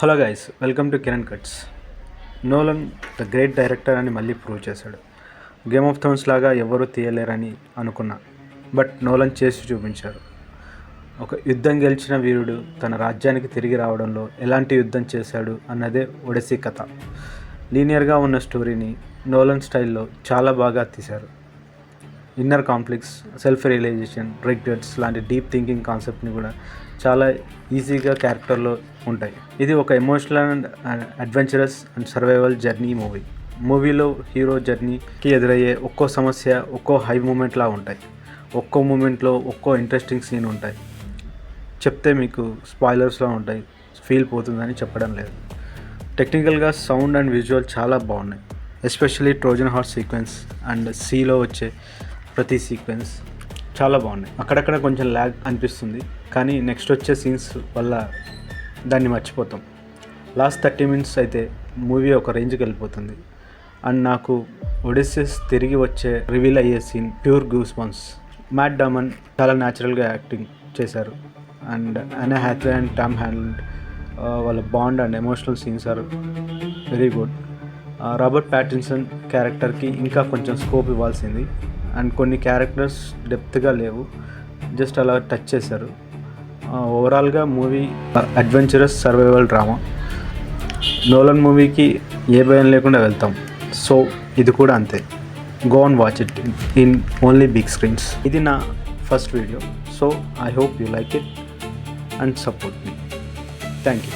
Hello guys, welcome to Kiran cuts. Nolan the great director అని మళ్ళీ prove చేశాడు. Game of Thrones లాగా ఎవరూ తీయలేరని అనుకున్నా, బట్ నోలన్ చేసి చూపించారు. ఒక యుద్ధం గెలిచిన వీరుడు తన రాజ్యానికి తిరిగి రావడంలో ఎలాంటి యుద్ధం చేశాడు అన్నదే ఒడిసీ కథ. లీనియర్గా ఉన్న స్టోరీని నోలన్ స్టైల్లో చాలా బాగా తీశారు. Inner conflicts, self realisation, regrets లాంటి డీప్ థింకింగ్ కాన్సెప్ట్ని కూడా చాలా ఈజీగా క్యారెక్టర్లో ఉంటాయి. ఇది ఒక emotional and adventurous and survival journey movie. మూవీలో హీరో జర్నీకి ఎదురయ్యే ఒక్కో సమస్య ఒక్కో హై మూమెంట్లా ఉంటాయి. ఒక్కో మూమెంట్లో ఒక్కో ఇంట్రెస్టింగ్ సీన్ ఉంటాయి. చెప్తే మీకు స్పాయిలర్స్లో ఉంటాయి, ఫీల్ పోతుందని చెప్పడం లేదు. టెక్నికల్గా సౌండ్ అండ్ విజువల్ చాలా బాగున్నాయి. Especially Trojan horse sequence and సీలో వచ్చే ప్రతి సీక్వెన్స్ చాలా బాగున్నాయి. అక్కడక్కడ కొంచెం ల్యాగ్ అనిపిస్తుంది, కానీ నెక్స్ట్ వచ్చే సీన్స్ వల్ల దాన్ని మర్చిపోతాం. లాస్ట్ 30 minutes అయితే మూవీ ఒక రేంజ్కి వెళ్ళిపోతుంది. అండ్ నాకు ఒడిస్సెస్ తిరిగి వచ్చే రివీల్ అయ్యే scene pure goose bumps. Matt Damon చాలా న్యాచురల్గా యాక్టింగ్ చేశారు. And Anne Hathaway and Tom Holland వాళ్ళ bond and emotional scenes are very good. Robert Pattinson క్యారెక్టర్కి ఇంకా కొంచెం స్కోప్ ఇవ్వాల్సింది. అండ్ కొన్ని క్యారెక్టర్స్ డెప్త్గా లేవు, జస్ట్ అలా టచ్ చేశారు. ఓవరాల్గా movie adventurous survival drama. Nolan మూవీకి ఏ భయం లేకుండా వెళ్తాం, సో ఇది కూడా అంతే. Go and watch it in only big screens. ఇది నా first video, so I hope you like it and support me. Thank you.